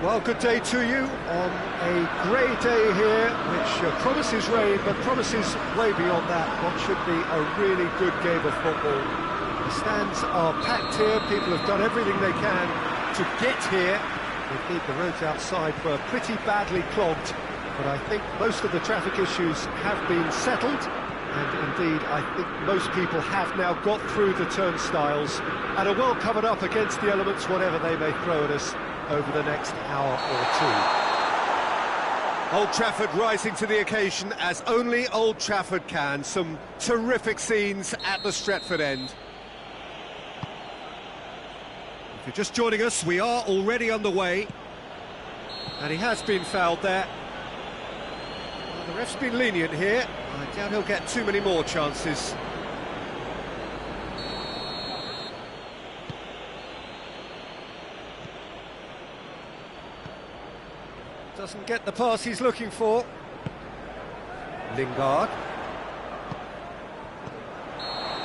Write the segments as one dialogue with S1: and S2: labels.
S1: Well, good day to you on a grey day here, which promises rain, but promises way beyond that what should be a really good game of football. The stands are packed here, people have done everything they can to get here. Indeed, the roads outside were pretty badly clogged, but I think most of the traffic issues have been settled, and indeed, I think most people have now got through the turnstiles and are well covered up against the elements, whatever they may throw at us over the next hour or two. Old Trafford rising to the occasion as only Old Trafford can. Some terrific scenes at the Stretford end. If you're just joining us, we are already underway. And he has been fouled there. Well, the ref's been lenient here. I doubt he'll get too many more chances. Doesn't get the pass he's looking for. Lingard.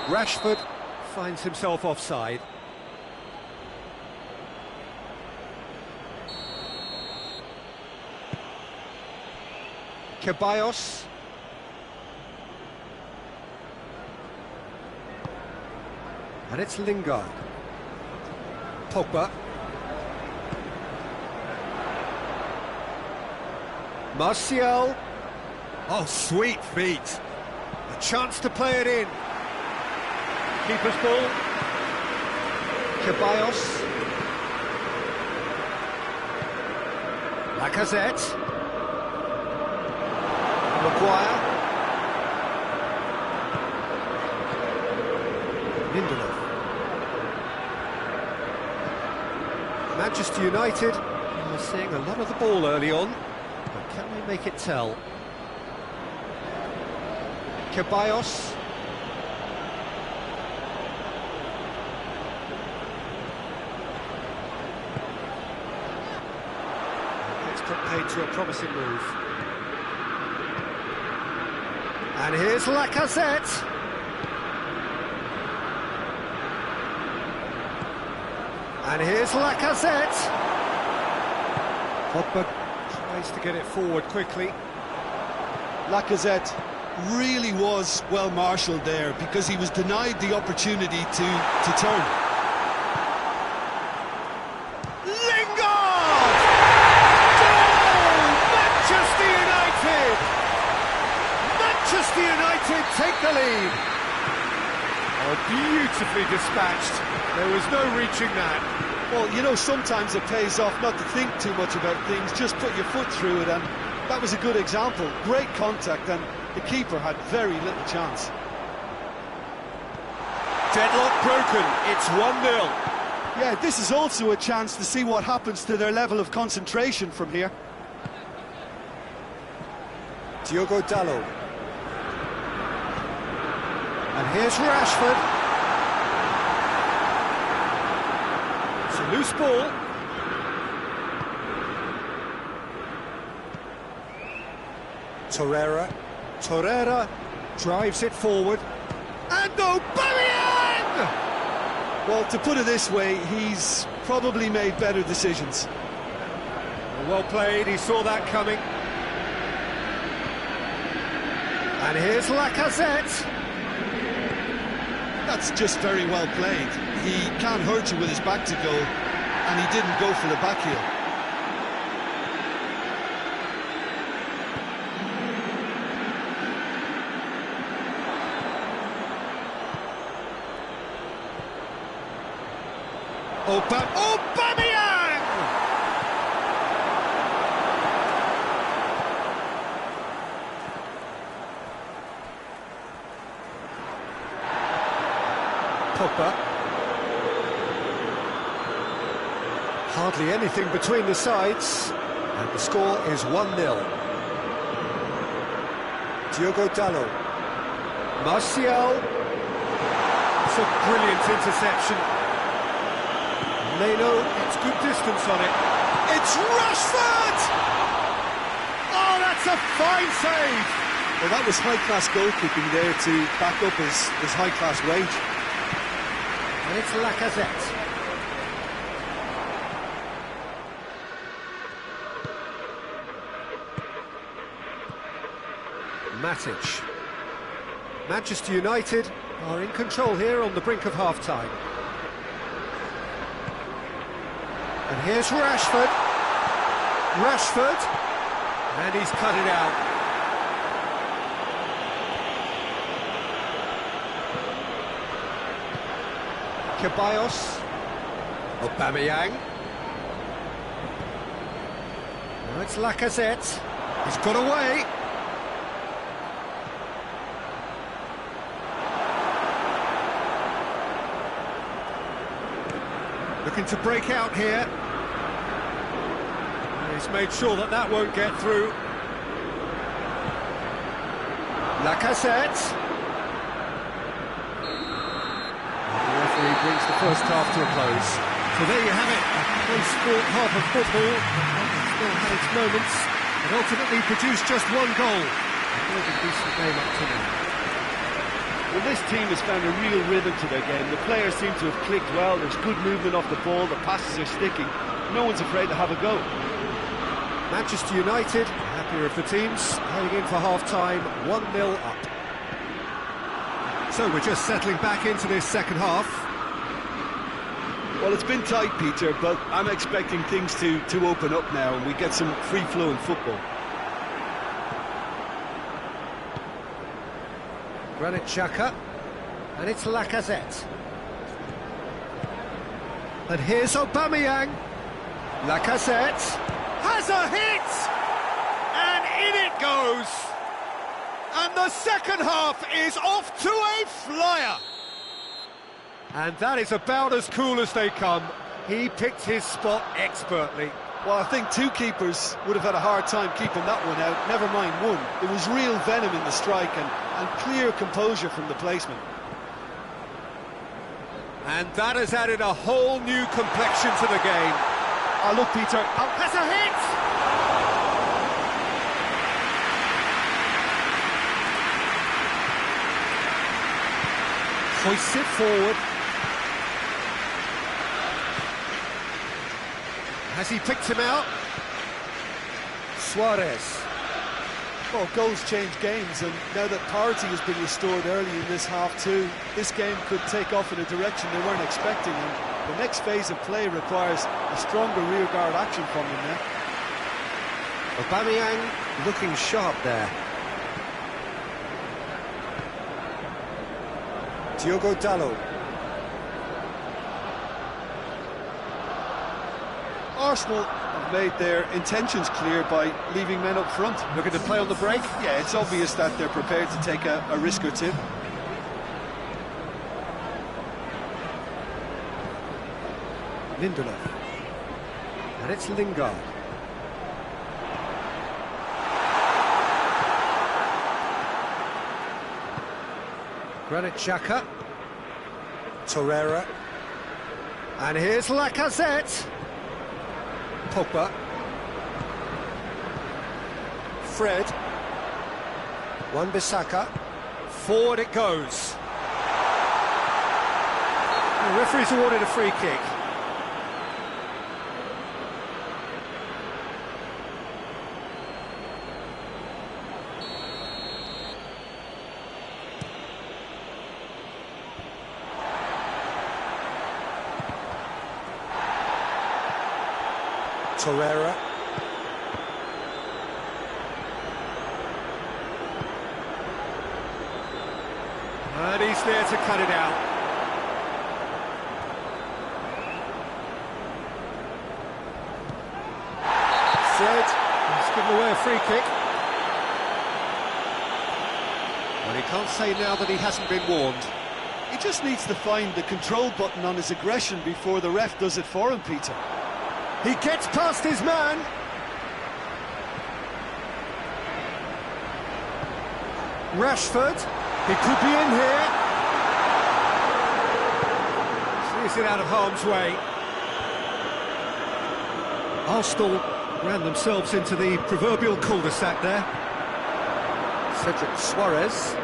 S1: Rashford finds himself offside. Ceballos. And it's Lingard. Pogba. Martial. Oh, sweet feet. A chance to play it in. Keeper's ball. Ceballos. Lacazette. Maguire. Lindelof. Manchester United are seeing a lot of the ball early on. Can we make it tell? Ceballos. It's put paid to a promising move. And here's Lacazette. And here's Lacazette. Pogba tries to get it forward quickly.
S2: Lacazette really was well marshalled there because he was denied the opportunity to turn.
S1: Lingard! Goal! Manchester United! Manchester United take the lead. Oh, beautifully dispatched. There was no reaching that.
S2: Well, you know, sometimes it pays off not to think too much about things, just put your foot through it, and that was a good example. Great contact, and the keeper had very little chance.
S1: Deadlock broken, it's 1-0.
S2: Yeah, this is also a chance to see what happens to their level of concentration from here.
S1: Diogo Dalot. And here's Rashford. It's a loose ball. Torreira drives it forward. And Aubameyang!
S2: Well, to put it this way, he's probably made better decisions.
S1: Well played, he saw that coming. And here's Lacazette.
S2: That's just very well played. He can't hurt you with his back to goal, and he didn't go for the back heel.
S1: Aubameyang! Pogba. Hardly anything between the sides, and the score is 1-0. Diogo Dalot. Martial. It's a brilliant interception. Leno gets good distance on it. It's Rashford! Oh, that's a fine save!
S2: Well, that was high-class goalkeeping there to back up his high-class wage.
S1: And it's Lacazette. Matic. Manchester United are in control here on the brink of half-time. And here's Rashford. And he's cut it out. Ceballos. Aubameyang. Now it's Lacazette. He's got away. Looking to break out here. And he's made sure that that won't get through. Lacazette. The referee brings the first half to a close. So there you have it, a close sport half of football. It still had its moments, and ultimately produced just one goal. A very decent game up to now.
S2: Well, this team has found a real rhythm to their game. The players seem to have clicked well. There's good movement off the ball. The passes are sticking. No one's afraid to have a go.
S1: Manchester United, happier of the teams, heading in for half-time, 1-0 up. So we're just settling back into this second half.
S2: Well, it's been tight, Peter, but I'm expecting things to open up now and we get some free-flowing football.
S1: Granit Xhaka, and it's Lacazette. And here's Aubameyang. Lacazette has a hit! And in it goes! And the second half is off to a flyer! And that is about as cool as they come. He picked his spot expertly.
S2: Well, I think two keepers would have had a hard time keeping that one out, never mind one. There was real venom in the strike and clear composure from the placement.
S1: And that has added a whole new complexion to the game.
S2: Oh, look, Peter.
S1: Oh, has a hit! Hoists it forward. Has he picked him out? Suarez.
S2: Well, goals change games, and now that parity has been restored early in this half too, this game could take off in a direction they weren't expecting, and the next phase of play requires a stronger rearguard action from them now.
S1: Aubameyang looking sharp there. Diogo Dalot.
S2: Arsenal have made their intentions clear by leaving men up front.
S1: Looking to play on the break?
S2: Yeah, it's obvious that they're prepared to take a risk or two.
S1: Lindelof. And it's Lingard. Granit Xhaka. Torreira. And here's Lacazette. Pogba. Fred. Wan-Bissaka. Forward it goes. The referee's awarded a free kick. Torreira. And he's there to cut it out. Fred, he's given away a free kick. Well, he can't say now that he hasn't been warned.
S2: He just needs to find the control button on his aggression before the ref does it for him, Peter.
S1: He gets past his man. Rashford, he could be in here. Sees it out of harm's way. Arsenal ran themselves into the proverbial cul-de-sac there. Cedric Suarez.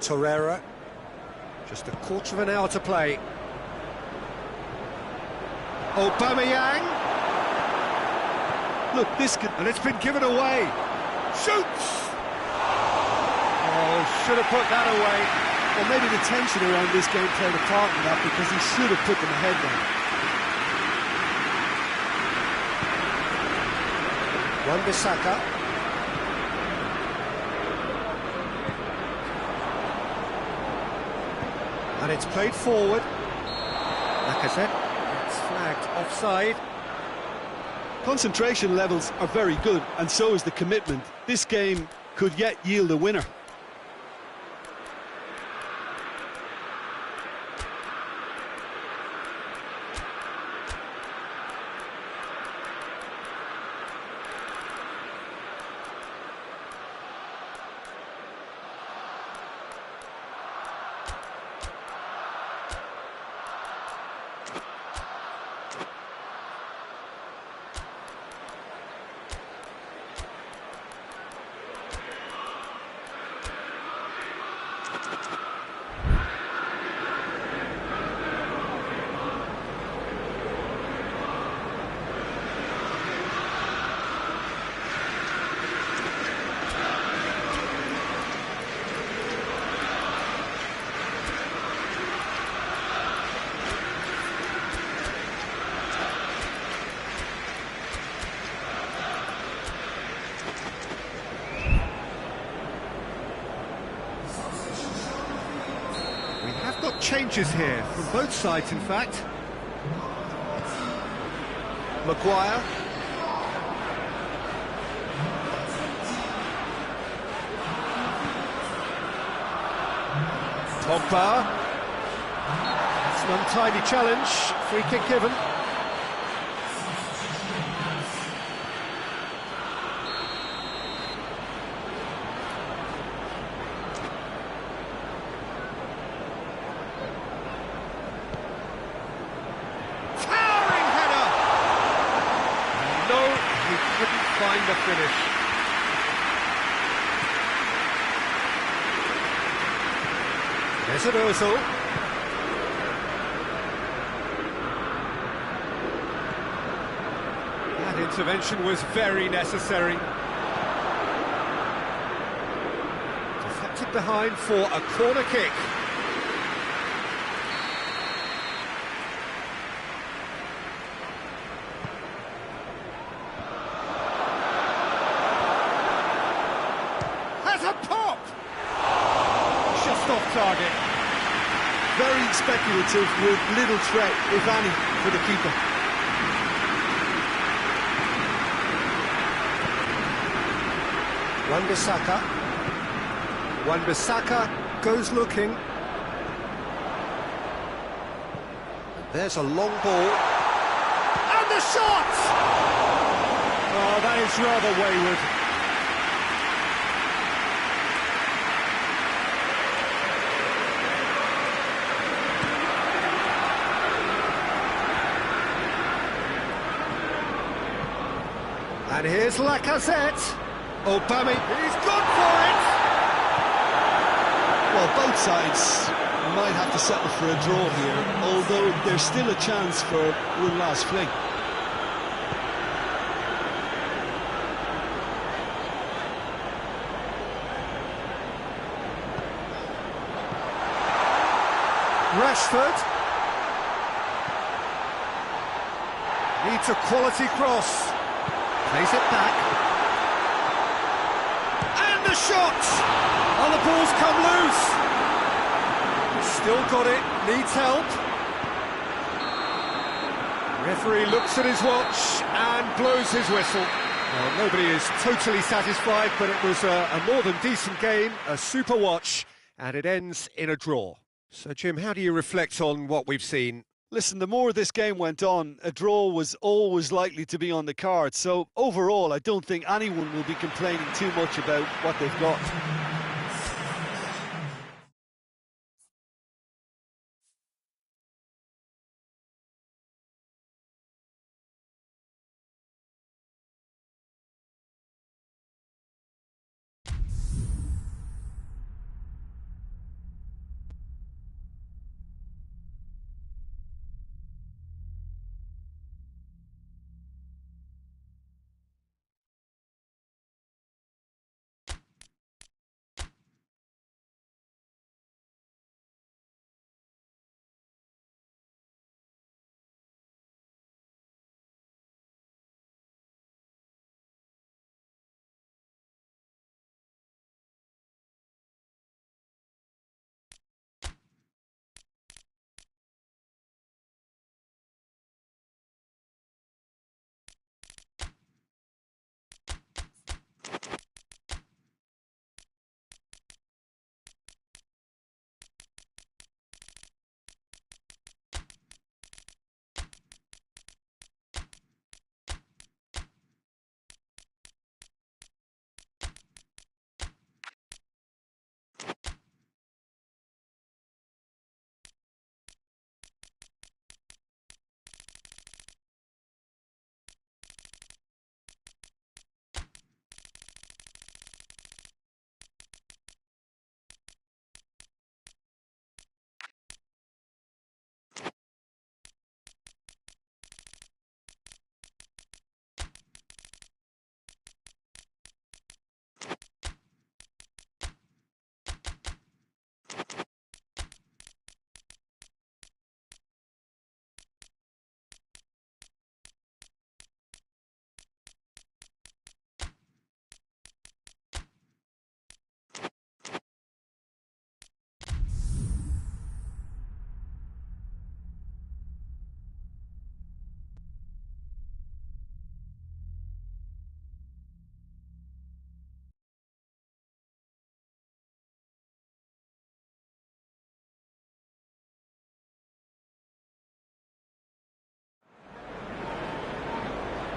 S1: Torreira. Just a quarter of an hour to play. Aubameyang.
S2: Look, this could...
S1: And it's been given away. Shoots! Oh, should have put that away.
S2: Well, maybe the tension around this game played a part in that, because he should have put them ahead now.
S1: Wan-Bissaka. And it's played forward. Lacazette, it's flagged offside.
S2: Concentration levels are very good, and so is the commitment. This game could yet yield a winner.
S1: Changes here from both sides, in fact. Maguire. Pogba. It's an untidy challenge. Free kick given.
S3: Find the finish.
S1: There's an Ozil. That intervention was very necessary. Deflected behind for a corner kick.
S3: Target.
S2: Very speculative, with little threat, if any, for the keeper.
S1: Wan-Bissaka. Wan-Bissaka goes looking. There's a long ball. And the shot!
S3: Oh, that is rather wayward.
S1: And here's Lacazette. Aubameyang, he's gone for it!
S2: Well, both sides might have to settle for a draw here, although there's still a chance for one last fling.
S1: Rashford. Needs a quality cross. Plays it back. And the shot! Oh, the ball's come loose. Still got it, needs help. Referee looks at his watch and blows his whistle. Well, nobody is totally satisfied, but it was a more than decent game, a super watch, and it ends in a draw. So, Jim, how do you reflect on what we've seen?
S2: Listen, the more this game went on, a draw was always likely to be on the cards. So, overall, I don't think anyone will be complaining too much about what they've got.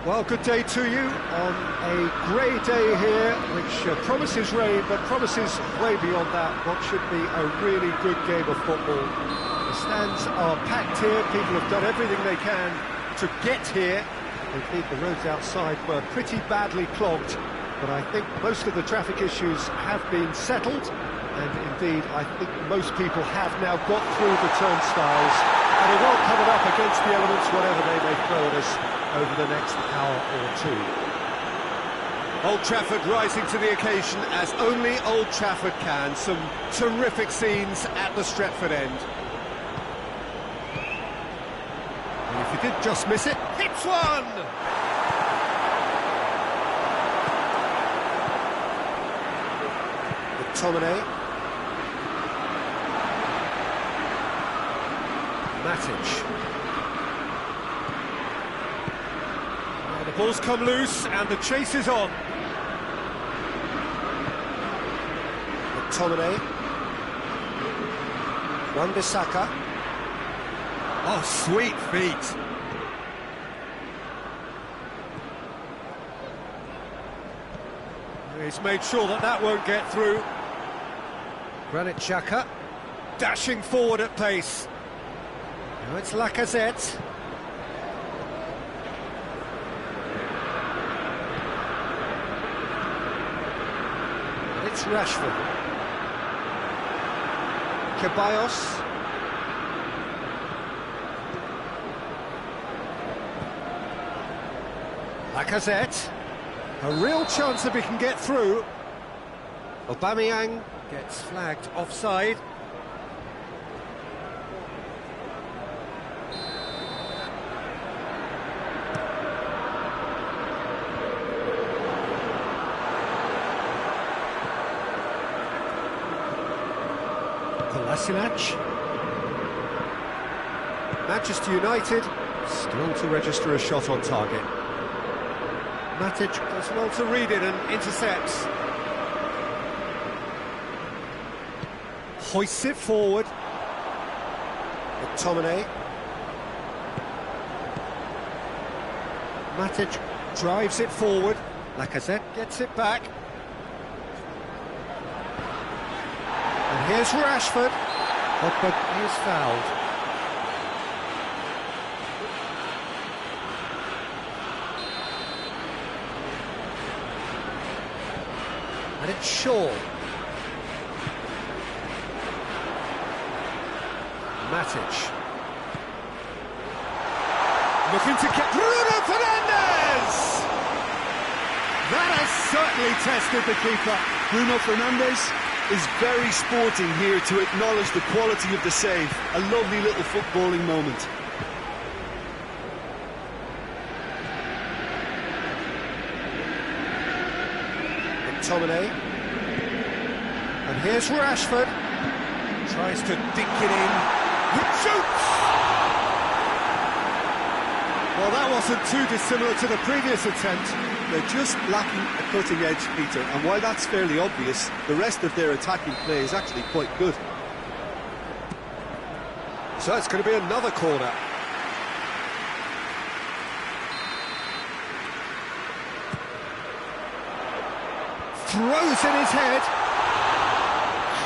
S1: Well, good day to you on a grey day here, which promises rain, but promises way beyond that what should be a really good game of football. The stands are packed here, people have done everything they can to get here. Indeed, the roads outside were pretty badly clogged, but I think most of the traffic issues have been settled, and indeed, I think most people have now got through the turnstiles and are well covered up against the elements, whatever they may throw at us over the next hour or two.
S3: Old Trafford rising to the occasion as only Old Trafford can. Some terrific scenes at the Stretford end. And if you did just miss it, hits one!
S1: McTominay. Matic.
S3: The ball's come loose and the chase is on.
S1: McTominay. Wan-Bissaka.
S3: Oh, sweet feet. He's made sure that that won't get through.
S1: Granit Xhaka.
S3: Dashing forward at pace.
S1: Now it's Lacazette. It's Rashford. Ceballos. Lacazette.
S3: A real chance if he can get through.
S1: Aubameyang gets flagged offside. Kolasinac. Manchester United still to register a shot on target.
S3: Matic does well to read it and intercepts. Hoists it forward.
S1: McTominay.
S3: Matic drives it forward.
S1: Lacazette
S3: Gets it back.
S1: and here's Rashford. But he is fouled. And it's Shaw. Matic.
S3: Looking to get Bruno Fernandes! That has certainly tested the keeper.
S2: Bruno Fernandes is very sporting here to acknowledge the quality of the save. A lovely little footballing moment.
S1: McTominay. And here's Rashford.
S3: Tries to dink it in. He shoots! Well, that wasn't too dissimilar to the previous attempt.
S2: They're just lacking a cutting edge, Peter, and while that's fairly obvious, the rest of their attacking play is actually quite good.
S1: So it's going to be another corner.
S3: Throws in his head.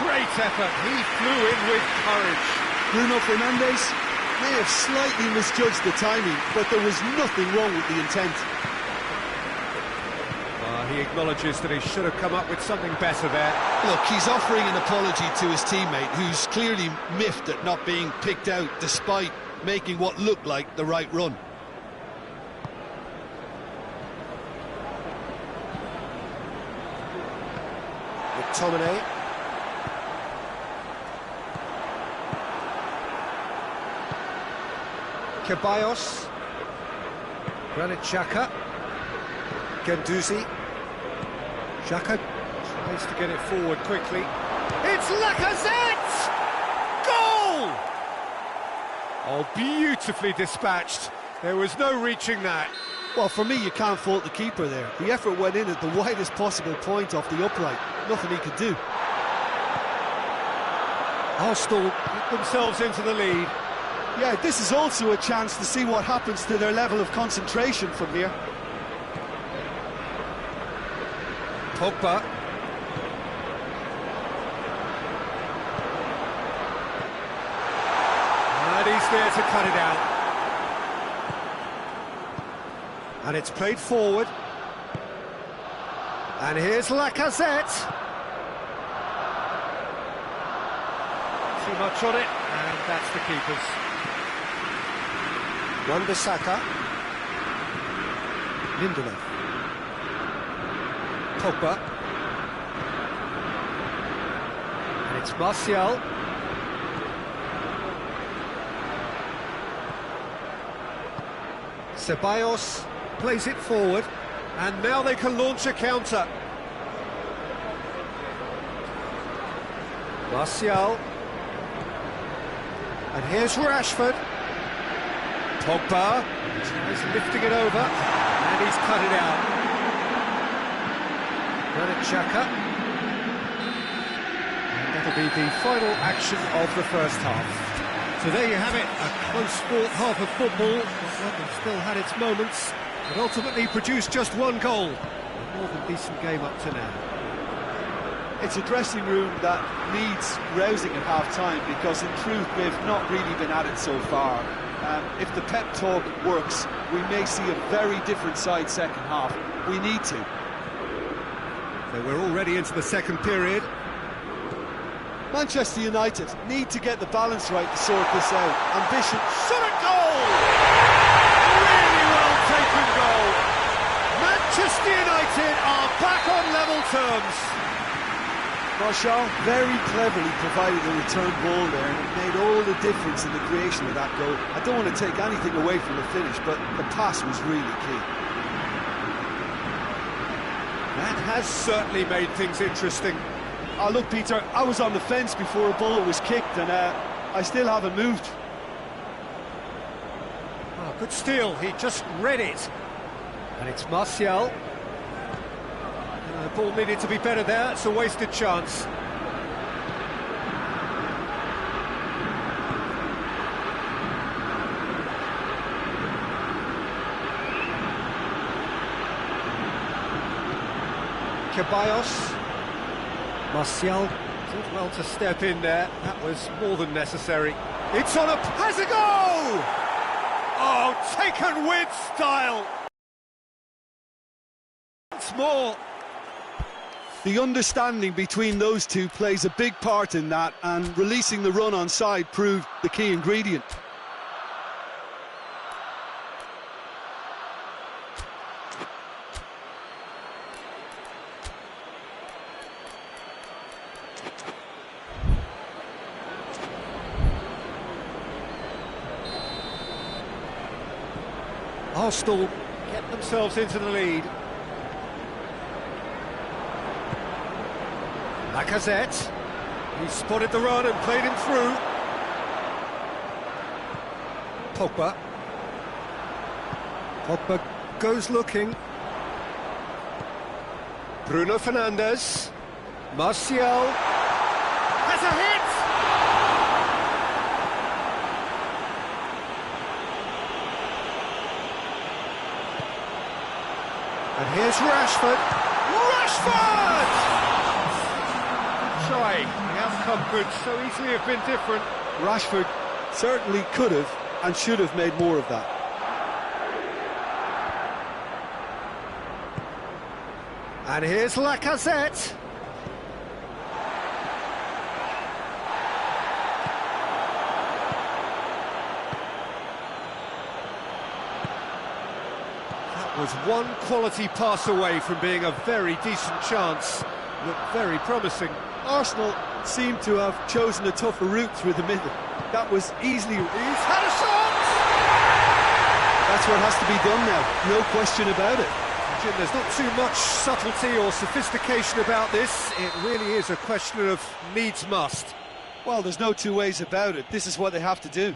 S3: Great effort. He flew in with courage.
S2: Bruno Fernandes may have slightly misjudged the timing, but there was nothing wrong with the intent.
S3: He acknowledges that he should have come up with something better there.
S2: Look, he's offering an apology to his teammate, who's clearly miffed at not being picked out despite making what looked like the right run.
S1: McTominay. Ceballos. Granit Xhaka. Guendouzi. Xhaka tries to get it forward quickly.
S3: It's Lacazette! Goal! Oh, beautifully dispatched. There was no reaching that.
S2: Well, for me, you can't fault the keeper there. The effort went in at the widest possible point off the upright. Nothing he could do.
S3: Arsenal put themselves into the lead.
S2: Yeah, this is also a chance to see what happens to their level of concentration from here.
S3: Pogba. And he's there to cut it out. And it's played forward. And here's Lacazette. Too much on it, and that's the keeper's. Wan-Bissaka. Lindelof. Pogba. And it's Martial. Ceballos plays it forward, and now they can launch a counter. Martial. And here's Rashford. Pogba tries lifting it over, and he's cut it out. Granit Xhaka. And that'll be the final action of the first half. So there you have it, a close-fought half of football. That still had its moments, but ultimately produced just one goal. A more than decent game up to now.
S2: It's a dressing room that needs rousing at half-time, because in truth they've not really been at it so far. If the pep talk works, we may see a very different side second half. We need to.
S3: So we're already into the second period.
S2: Manchester United need to get the balance right to sort this out. Ambition, shot at goal!
S3: Really well taken goal. Manchester United are back on level terms.
S2: Martial very cleverly provided a return ball there, and it made all the difference in the creation of that goal. I don't want to take anything away from the finish, but the pass was really key.
S3: That has certainly made things interesting.
S2: Oh, look, Peter, I was on the fence before a bullet was kicked, and I still haven't moved.
S3: Oh, good steal, he just read it. And it's Martial. The ball needed to be better there, it's a wasted chance. Ceballos. Martial did well to step in there, that was more than necessary. It's on a... has a goal! Oh, taken with style! Once more.
S2: The understanding between those two plays a big part in that, and releasing the run on side proved the key ingredient.
S3: Arsenal get themselves into the lead. Lacazette, he spotted the run and played him through. Pogba. Pogba goes looking. Bruno Fernandes. Martial. Has a hit! And here's Rashford. Rashford! Try. The outcome could so easily have been different.
S2: Rashford certainly could have and should have made more of that.
S3: And here's Lacazette. That was one quality pass away from being a very decent chance. Looked very promising.
S2: Arsenal seem to have chosen a tougher route through the middle. That was easily...
S3: He's had a shot!
S2: That's what has to be done now, no question about it.
S3: Jim, there's not too much subtlety or sophistication about this. It really is a question of needs must.
S2: Well, there's no two ways about it. This is what they have to do.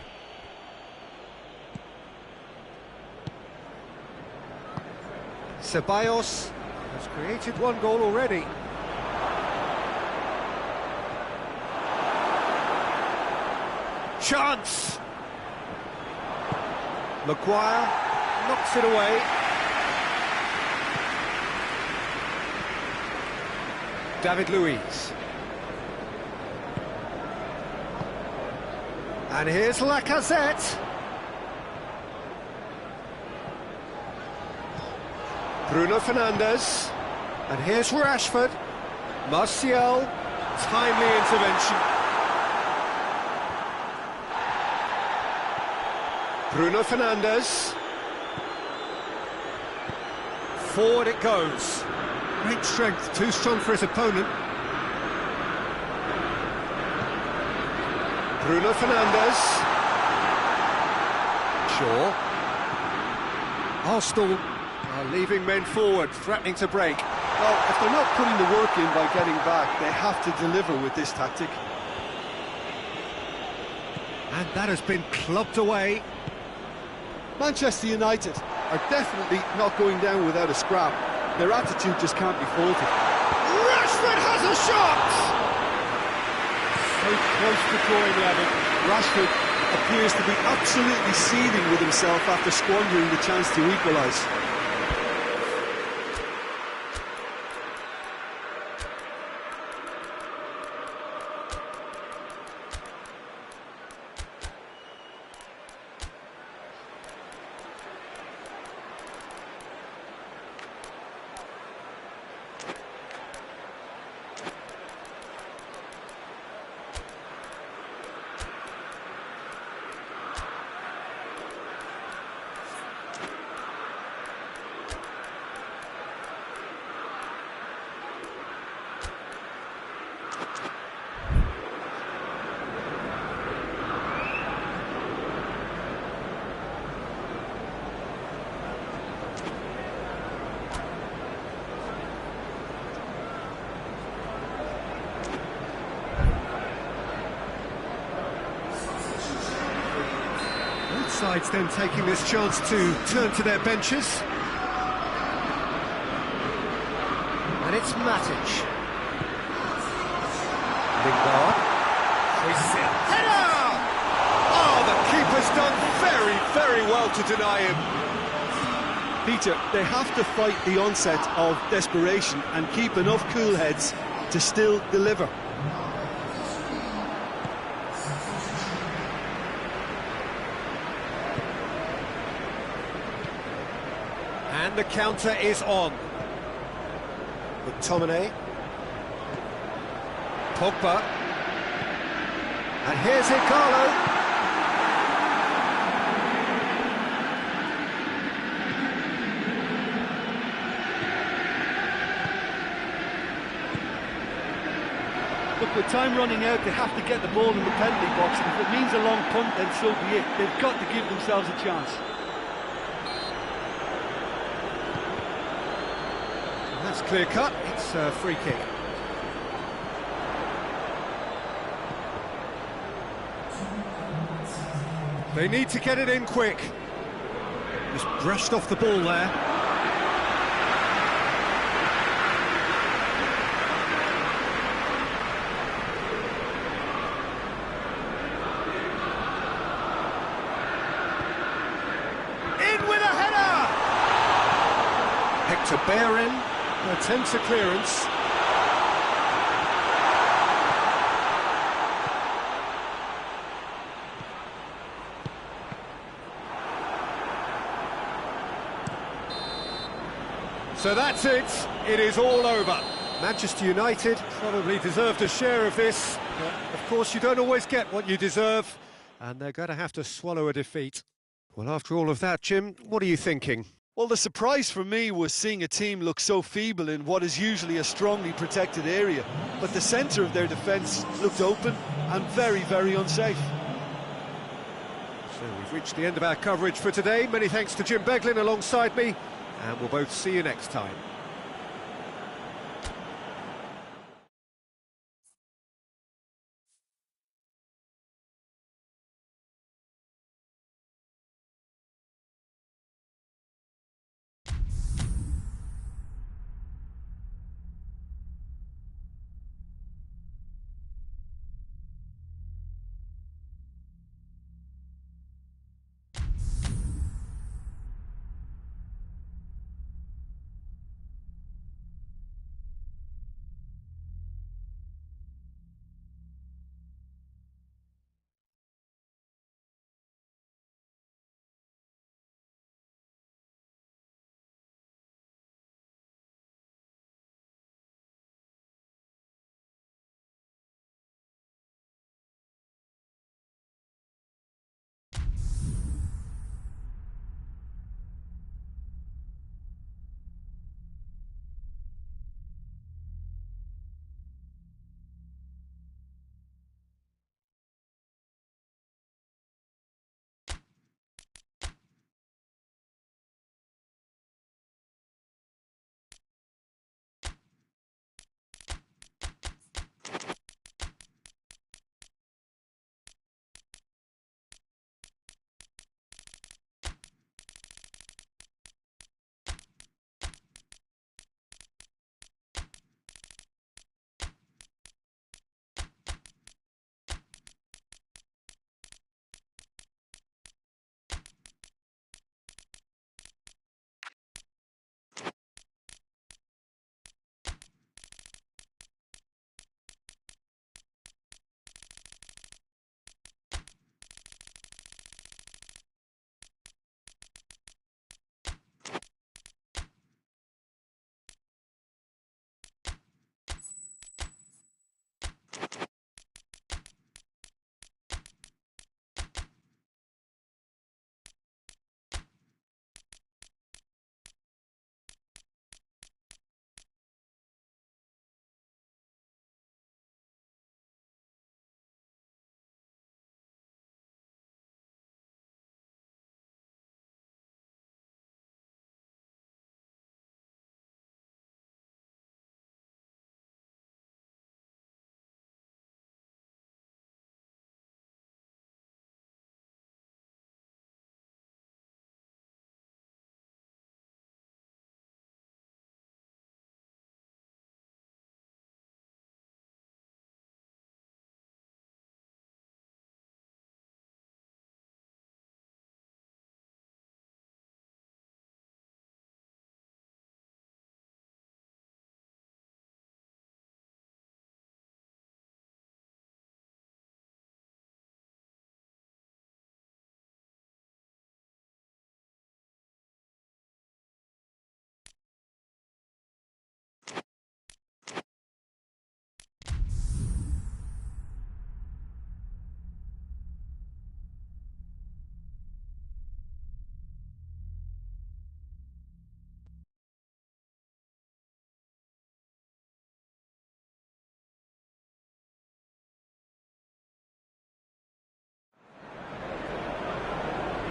S3: Ceballos has created one goal already. Chance! Maguire knocks it away.
S1: David Luiz. And here's Lacazette. Bruno Fernandes. And here's Rashford. Martial. Timely intervention. Bruno Fernandes. Forward it goes. Great strength, too strong for his opponent. Bruno Fernandes. Shaw. Arsenal are leaving men forward, threatening to break.
S2: Well, if they're not putting the work in by getting back, they have to deliver with this tactic.
S3: And that has been clubbed away.
S2: Manchester United are definitely not going down without a scrap. Their attitude just can't be faulted.
S1: Rashford has a shot!
S2: So close to drawing level. Rashford appears to be absolutely seething with himself after squandering the chance to equalise.
S3: Sides then taking this chance to turn to their benches.
S1: And it's Matic. Lingard. Header! Oh, the keeper's done very, very well to deny him.
S2: Peter, they have to fight the onset of desperation and keep enough cool heads to still deliver.
S1: And the counter is on. McTominay. Pogba. And here's Ighalo.
S2: Look, with time running out, they have to get the ball in the penalty box, and if it means a long punt, then so be it. They've got to give themselves a chance.
S1: That's clear cut.
S3: It's a free kick.
S1: They need to get it in quick.
S3: Just brushed off the ball there.
S1: In with a header! Hector Bellerin attempts a clearance. So that's it. It is all over. Manchester United probably deserved a share of this, but of course you don't always get what you deserve, and they're going to have to swallow a defeat. Well, after all of that, Jim, what are you thinking?
S2: Well, the surprise for me was seeing a team look so feeble in what is usually a strongly protected area. But the centre of their defence looked open and very, very unsafe.
S1: So we've reached the end of our coverage for today. Many thanks to Jim Beglin alongside me, and we'll both see you next time.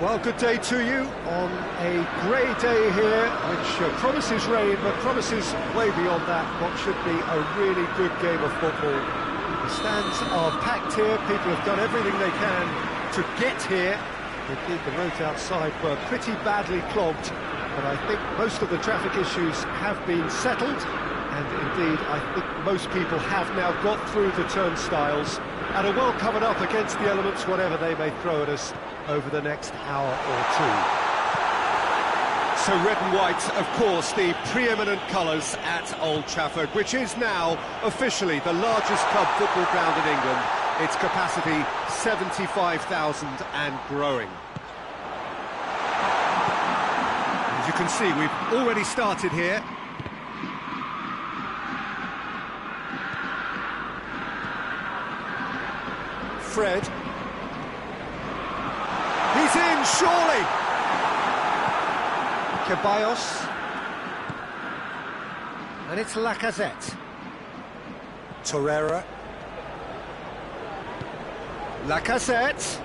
S1: Well, good day to you on a grey day here, which promises rain, but promises way beyond that what should be a really good game of football. The stands are packed here, people have done everything they can to get here. Indeed, the roads outside were pretty badly clogged, but I think most of the traffic issues have been settled, and indeed, I think most people have now got through the turnstiles and are well covered up against the elements, whatever they may throw at us over the next hour or two.
S3: So red and white, of course, the preeminent colours at Old Trafford, which is now officially the largest club football ground in England. Its capacity 75,000 and growing. As you can see, we've already started here.
S1: Fred. He's in, surely! Ceballos. And it's Lacazette. Torreira. Lacazette.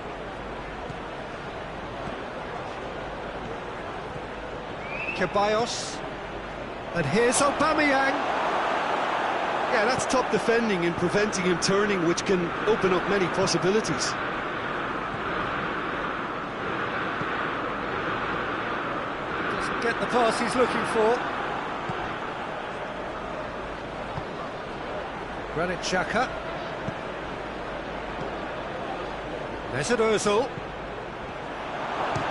S1: Ceballos. And here's Aubameyang.
S2: Yeah, that's top defending and preventing him turning, which can open up many possibilities.
S1: Doesn't get the pass he's looking for. Granit Xhaka. Mesut Ozil.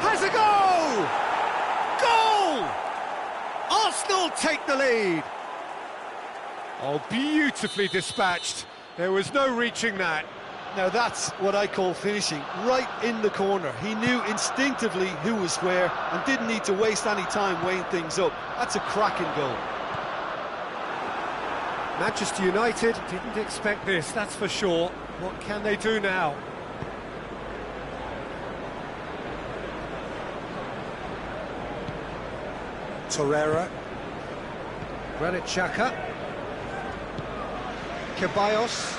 S1: Has a goal! Goal! Arsenal take the lead.
S3: Oh, beautifully dispatched. There was no reaching that.
S2: Now that's what I call finishing, right in the corner. He knew instinctively who was where and didn't need to waste any time weighing things up. That's a cracking goal.
S1: Manchester United didn't expect this, that's for sure. What can they do now? Torreira. Granit Xhaka. Ceballos.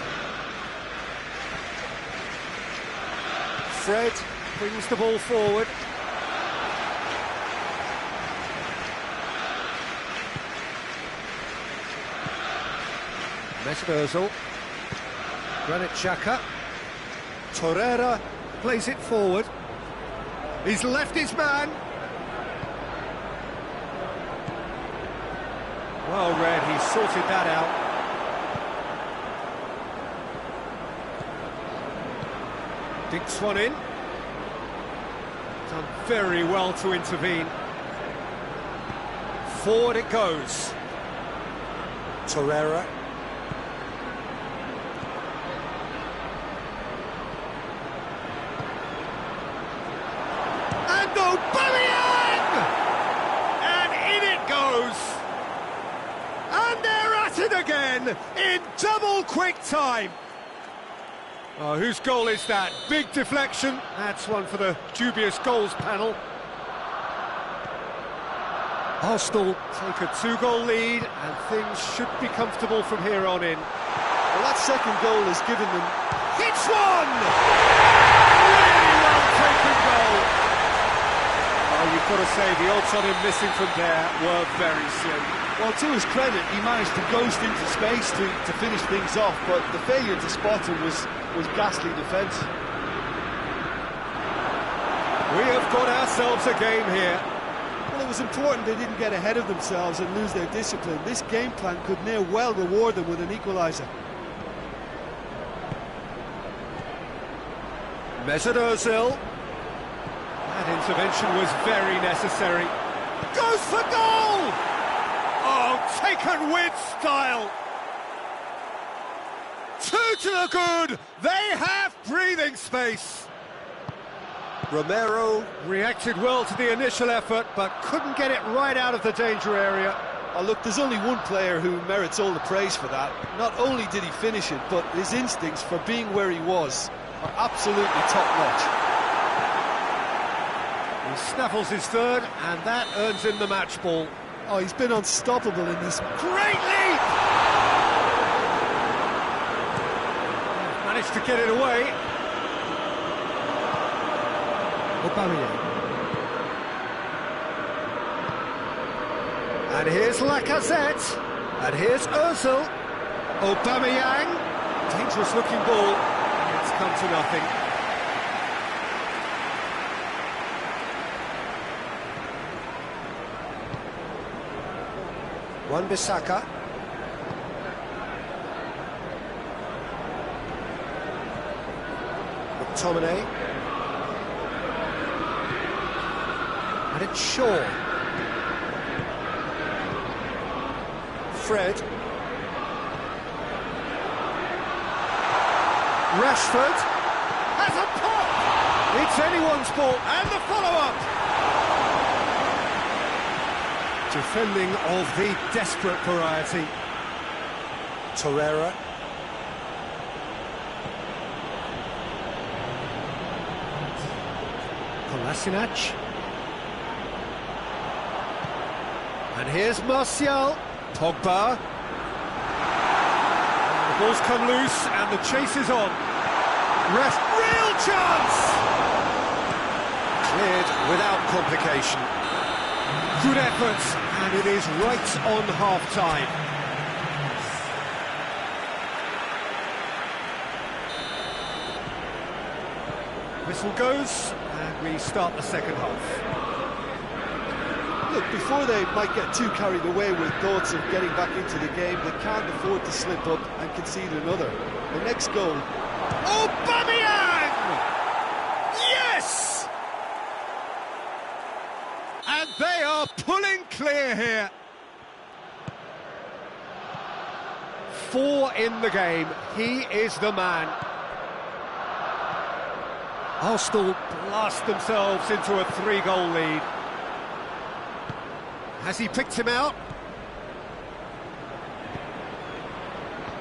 S1: Fred brings the ball forward. Mesut Ozil. Granit Xhaka. Torreira plays it forward. He's left his man. Well read, he sorted that out. Dinks one in. Done very well to intervene. Forward it goes. Torreira. And Aubameyang! And in it goes. And they're at it again in double quick time. Oh, whose goal is that? Big deflection. That's one for the dubious goals panel. Arsenal take a 2-goal lead, and things should be comfortable from here on in.
S2: Well, that second goal has given them...
S1: It's one! Really well taken goal. Oh, you've got to say, the odds on him missing from there were very slim.
S2: Well, to his credit, he managed to ghost into space to finish things off, but the failure to spot him was ghastly defence.
S1: We have got ourselves a game here.
S2: Well, it was important they didn't get ahead of themselves and lose their discipline. This game plan could near well reward them with an equaliser.
S1: Mesut Ozil. That intervention was very necessary. Goes for goal! Oh, taken with style. 2 to the good. They have breathing space. Romero reacted well to the initial effort, but couldn't get it right out of the danger area.
S2: Oh, look, there's only one player who merits all the praise for that. Not only did he finish it, but his instincts for being where he was are absolutely top-notch.
S1: He snaffles his third, and that earns him the match ball.
S2: Oh, he's been unstoppable in this.
S1: Great leap! Managed to get it away. Aubameyang. And here's Lacazette. And here's Ozil. Aubameyang. Dangerous looking ball. It's come to nothing. Wan-Bissaka. McTominay. And it's Shaw. Fred. Rashford has a pop! It's anyone's ball, and the follow-up! Defending of the desperate variety. Torreira. Kolasinac. And here's Martial. Pogba. The ball's come loose and the chase is on. Real chance! Cleared without complication. Good effort, and it is right on half-time. Whistle goes, and we start the second half.
S2: Look, before they might get too carried away with thoughts of getting back into the game, they can't afford to slip up and concede another. The next goal.
S1: Aubameyang! Yes! And they are pulling clear here. 4 in the game. He is the man. Arsenal blast themselves into a 3-goal lead. Has he picked him out?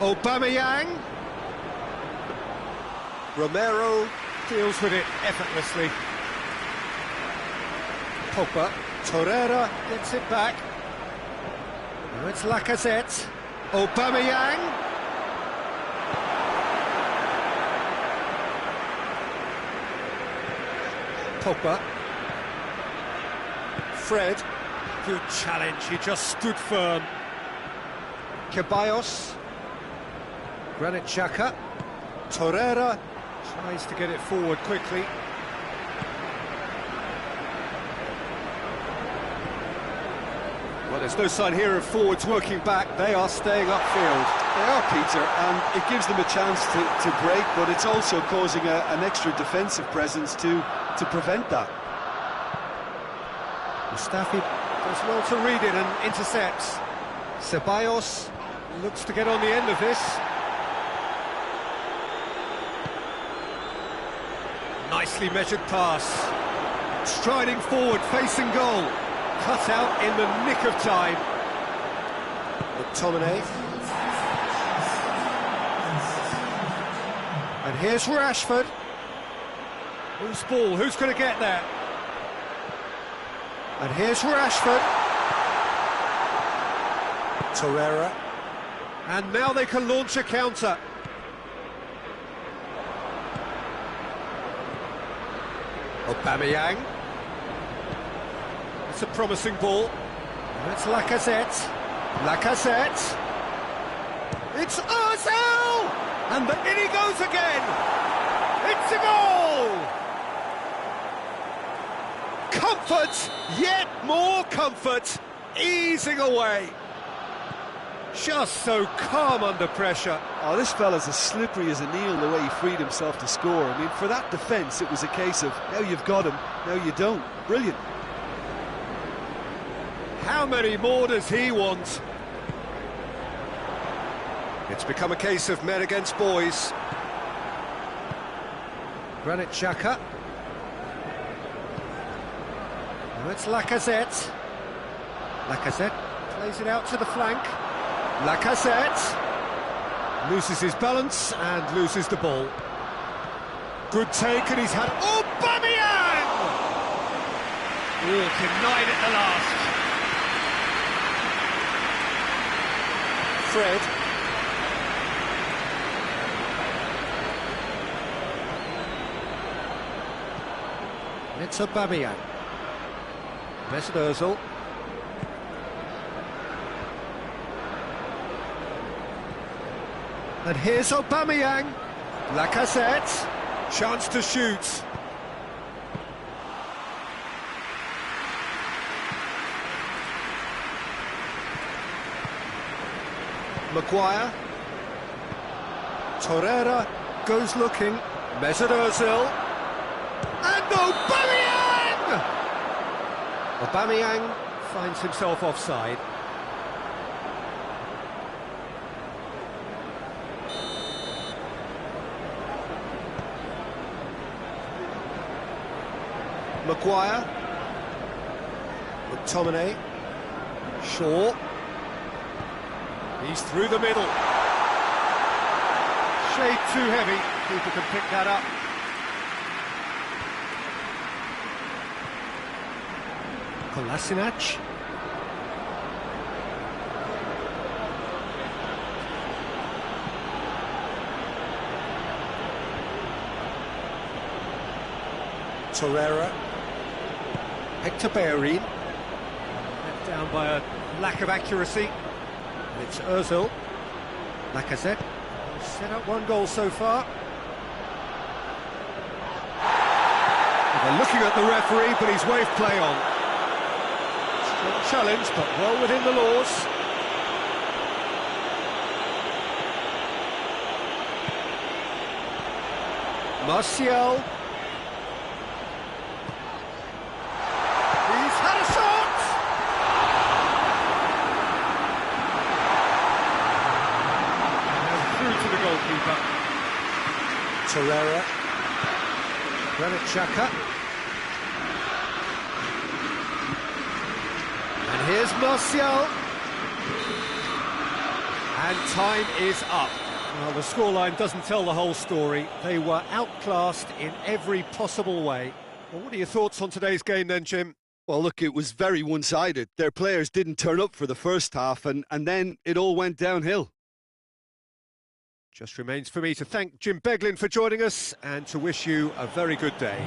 S1: Aubameyang. Romero deals with it effortlessly. Pogba. Torreira gets it back. Now it's Lacazette. Aubameyang. Pogba. Fred. Good challenge, he just stood firm. Ceballos. Granit Xhaka. Torreira tries to get it forward quickly. Well, there's no sign here of forwards working back. They are staying upfield.
S2: They are, Peter, and it gives them a chance to break, but it's also causing an extra defensive presence to prevent that.
S1: Mustafi does well to read it and intercepts. Ceballos looks to get on the end of this. Nicely measured pass. Striding forward, facing goal. Cut out in the nick of time. McTominay. And here's Rashford. Whose ball? Who's going to get there? And here's Rashford. Torreira. And now they can launch a counter. Aubameyang. It's a promising ball. And it's Lacazette. Lacazette. It's Ozil! And in he goes again! It's a goal! Comfort, yet more comfort, easing away. Just so calm under pressure.
S2: Oh, this fella's as slippery as a needle the way he freed himself to score. I mean, for that defence, it was a case of, now you've got him, now you don't. Brilliant.
S1: How many more does he want? It's become a case of men against boys. Granit Xhaka. Now it's Lacazette. Lacazette plays it out to the flank. Lacazette loses his balance and loses the ball. Good take, and he's had Aubameyang! Oh, denied at the last. Fred. It's Aubameyang. Mesut Ozil. And here's Aubameyang. Lacazette. Chance to shoot. Maguire. Torreira goes looking. Mesut Ozil. And Aubameyang! Aubameyang finds himself offside. Maguire. McTominay. Shaw. He's through the middle. Shade too heavy. Keeper can pick that up. Kolasinac. Torreira. Hector Bellerin. Let down by a lack of accuracy. And it's Ozil. Lacazette. He's set up one goal so far. They're looking at the referee, but he's waved play on. Strong challenge, but well within the laws. Martial. He's had a shot! And through to the goalkeeper. Torreira. Granit Xhaka. And here's Martial. And time is up. Well, the scoreline doesn't tell the whole story. They were outclassed in every possible way. Well, what are your thoughts on today's game then, Jim?
S2: Well, look, it was very one-sided. Their players didn't turn up for the first half, and then it all went downhill.
S1: Just remains for me to thank Jim Beglin for joining us and to wish you a very good day.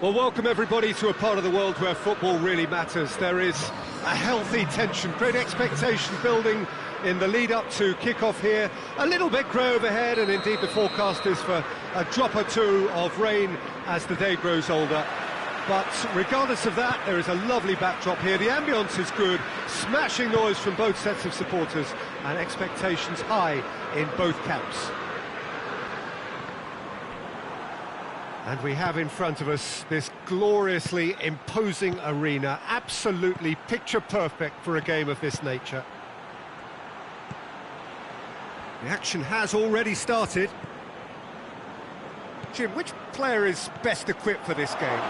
S1: Well, welcome everybody to a part of the world where football really matters. There is a healthy tension, great expectation building in the lead-up to kick-off here. A little bit grey overhead, and indeed the forecast is for a drop or two of rain as the day grows older.
S3: But regardless of that, there is a lovely backdrop here. The ambience is good, smashing noise from both sets of supporters, and expectations high in both camps. And we have in front of us this gloriously imposing arena, absolutely picture perfect for a game of this nature. The action has already started. Jim, which player is best equipped for this game?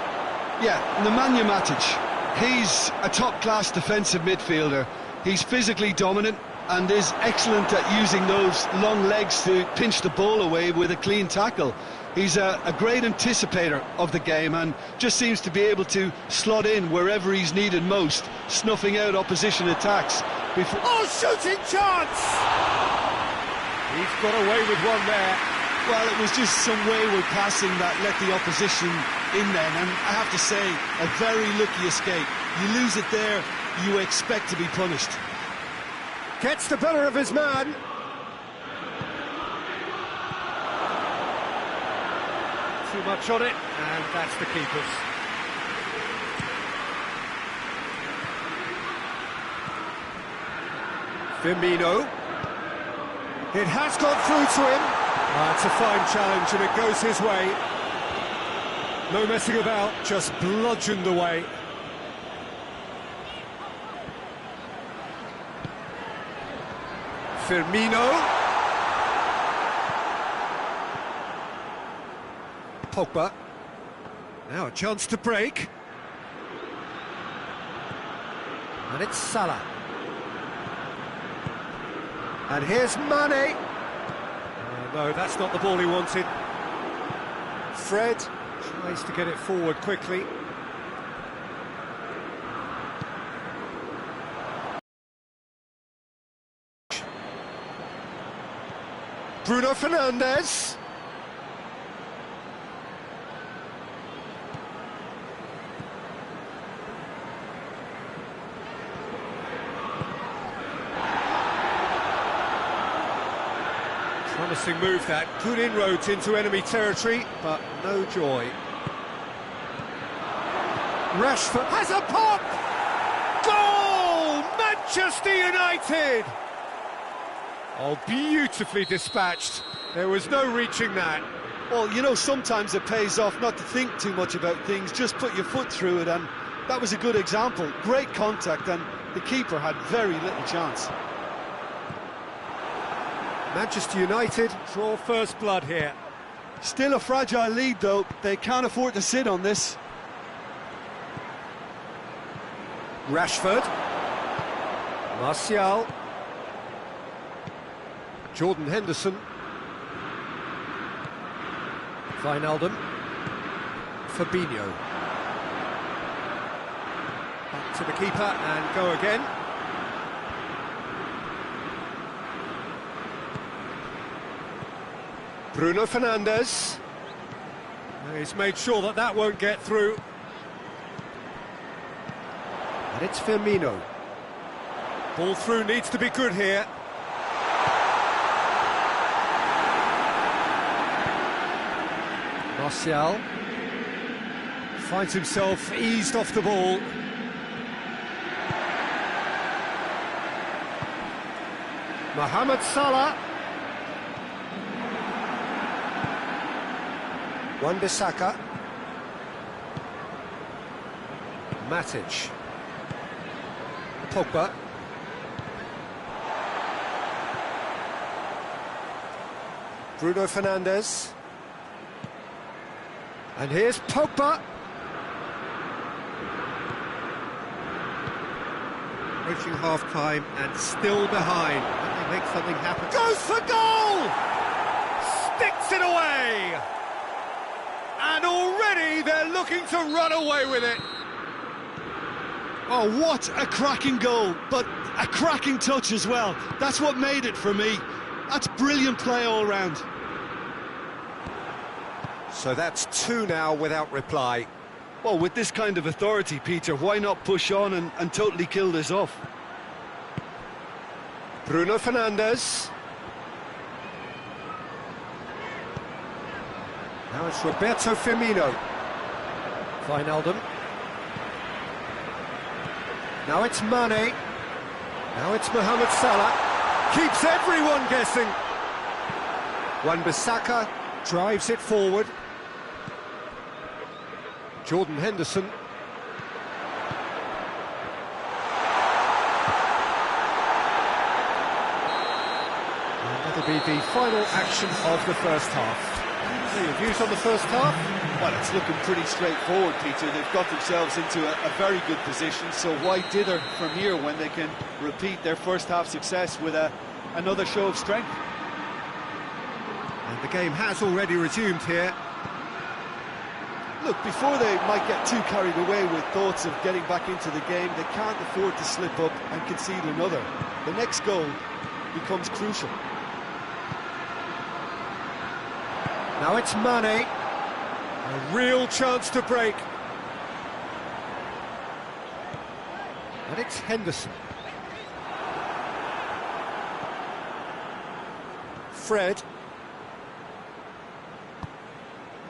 S2: Yeah, Nemanja Matic. He's a top-class defensive midfielder. He's physically dominant and is excellent at using those long legs to pinch the ball away with a clean tackle. He's a great anticipator of the game and just seems to be able to slot in wherever he's needed most, snuffing out opposition attacks.
S3: Oh, shooting chance! He's got away with one there.
S2: Well, it was just some wayward passing that let the opposition in then, and I have to say, a very lucky escape. You lose it there, you expect to be punished.
S3: Gets the better of his man. Too much on it, and that's the keeper's. Firmino. It has gone through to him. It's a fine challenge, and it goes his way. No messing about, just bludgeoned away. Firmino. Pogba. Now a chance to break. And it's Salah. And here's Mane. No, that's not the ball he wanted. Fred tries to get it forward quickly. Bruno Fernandes. Promising move that, good inroads into enemy territory, but no joy. Rashford has a pop! Goal! Manchester United! Oh, beautifully dispatched. There was no reaching that.
S2: Well, you know, sometimes it pays off not to think too much about things, just put your foot through it, and that was a good example. Great contact, and the keeper had very little chance.
S3: Manchester United draw first blood here.
S2: Still a fragile lead, though. They can't afford to sit on this.
S3: Rashford. Martial. Jordan Henderson. Wijnaldum. Fabinho. Back to the keeper and go again. Bruno Fernandes. He's made sure that that won't get through. And it's Firmino. Ball through needs to be good here. Martial finds himself eased off the ball. Mohamed Salah. Wan-Bissaka. Matic. Pogba. Bruno Fernandes. And here's Pogba. Approaching half-time and still behind. Can they make something happen? Goes for goal! Sticks it away! And already they're looking to run away with it.
S2: Oh, what a cracking goal, but a cracking touch as well. That's what made it for me. That's brilliant play all round.
S3: So that's 2 now without reply.
S2: Well, with this kind of authority, Peter, why not push on and totally kill this off?
S3: Bruno Fernandes. Now it's Roberto Firmino. Wijnaldum. Now it's Mane. Now it's Mohamed Salah. Keeps everyone guessing. Wan-Bissaka drives it forward. Jordan Henderson. And that'll be the final action of the first half. So your views on the first half?
S2: Well, it's looking pretty straightforward, Peter. They've got themselves into a very good position, so why dither from here when they can repeat their first half success with another show of strength?
S3: And the game has already resumed here.
S2: Look, before they might get too carried away with thoughts of getting back into the game, they can't afford to slip up and concede another. The next goal becomes crucial.
S3: Now it's Mane. A real chance to break. And it's Henderson. Fred.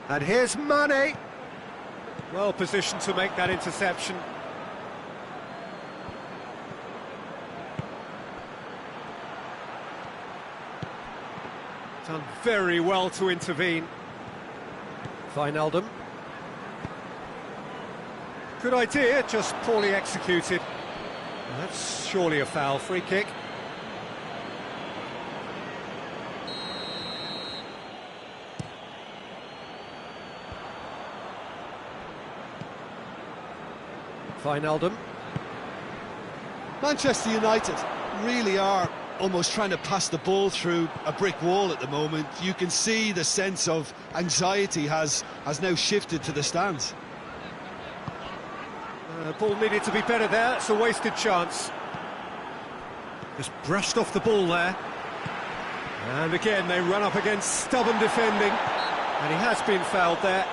S3: And here's Mane. Well positioned to make that interception. Done very well to intervene. Wijnaldum. Good idea, just poorly executed. Well, that's surely a foul. Free kick. Wijnaldum.
S2: Manchester United really are almost trying to pass the ball through a brick wall at the moment. You can see the sense of anxiety has now shifted to the stands.
S3: Ball needed to be better there. It's a wasted chance. Just brushed off the ball there. And again, they run up against stubborn defending. And he has been fouled there.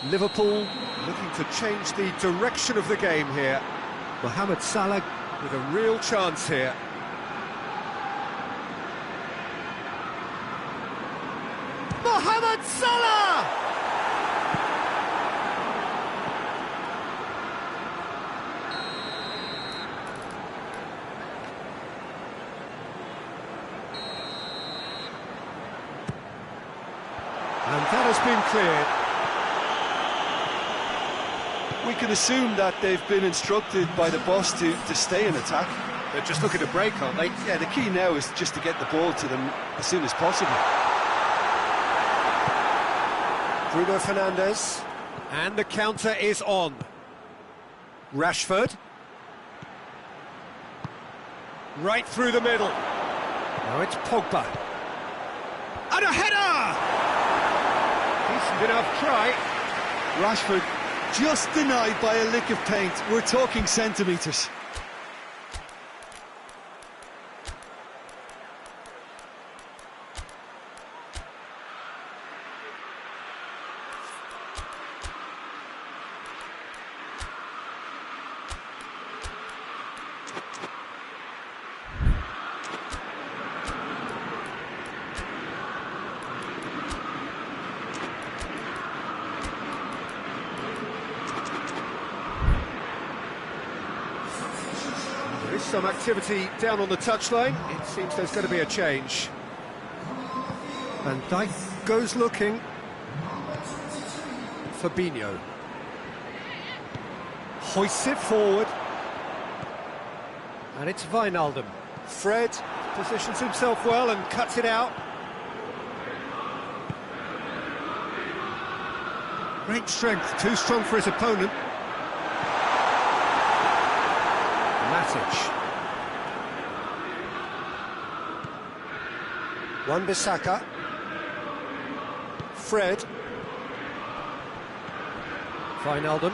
S3: Liverpool looking to change the direction of the game here. Mohamed Salah with a real chance here. Mohamed Salah! And that has been cleared.
S2: We can assume that they've been instructed by the boss to stay in attack.
S3: They're just looking to break, aren't they?
S2: Yeah, the key now is just to get the ball to them as soon as possible.
S3: Bruno Fernandes. And the counter is on. Rashford. Right through the middle. Now it's Pogba. And a header! Decent enough try.
S2: Rashford just denied by a lick of paint. We're talking centimetres.
S3: There is some activity down on the touchline. It seems there's going to be a change. Van Dijk goes looking. Fabinho. Hoists it forward. And it's Wijnaldum. Fred positions himself well and cuts it out. Great strength, too strong for his opponent. Matic. Wan-Bissaka. Fred. Wijnaldum.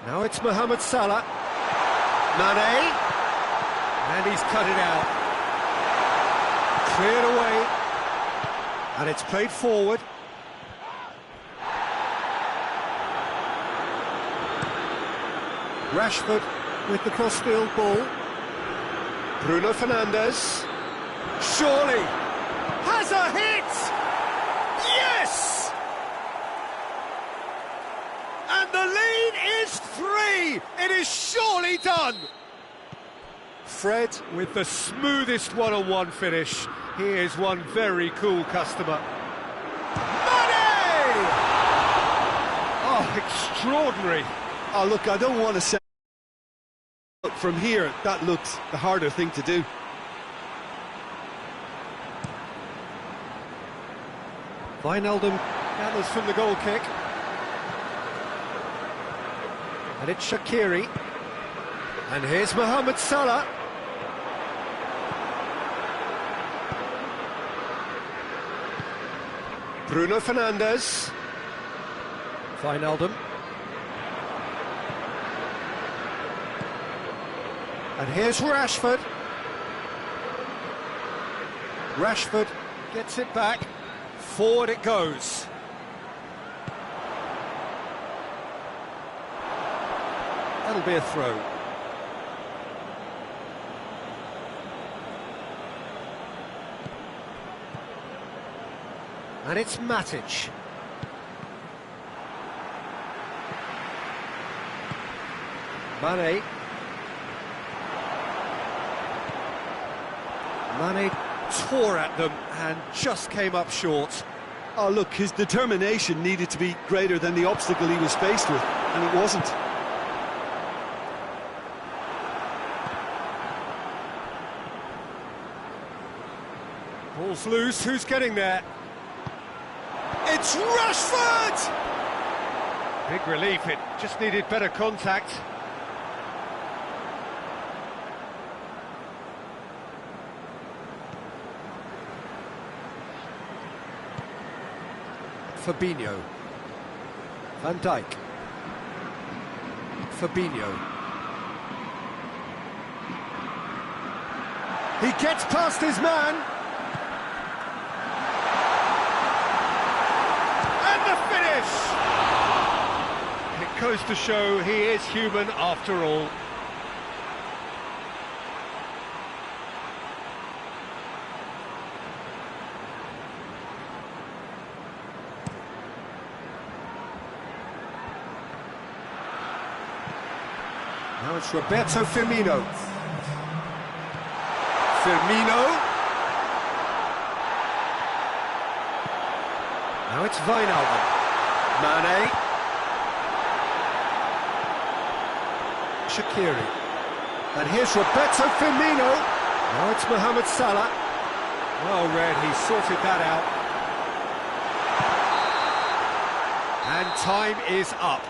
S3: Now it's Mohamed Salah. Mane. And he's cut it out. Cleared away. And it's played forward. Rashford with the crossfield ball.
S1: Bruno Fernandes. Surely has a hit! Yes! And the lead is 3! It is surely done! Fred with the smoothest one-on-one finish. He is one very cool customer. Money! Oh, extraordinary.
S2: Oh, look, I don't want to say... From here, that looked the harder thing to do.
S1: Wijnaldum gathers from the goal kick. And it's Shaqiri. And here's Mohamed Salah. Bruno Fernandes. Wijnaldum. And here's Rashford. Rashford gets it back. Forward it goes. That'll be a throw. And it's Matic. Mane. Mane tore at them and just came up short.
S2: Oh, look, his determination needed to be greater than the obstacle he was faced with, and it wasn't.
S1: Ball's loose, who's getting there? It's Rashford! Big relief, it just needed better contact. Fabinho. Van Dijk. Fabinho. He gets past his man. And the finish! It goes to show he is human after all. Now it's Roberto Firmino. Firmino. Now it's Wijnaldum. Mane. Shaqiri. And here's Roberto Firmino. Now it's Mohamed Salah. Well read, he sorted that out. And time is up.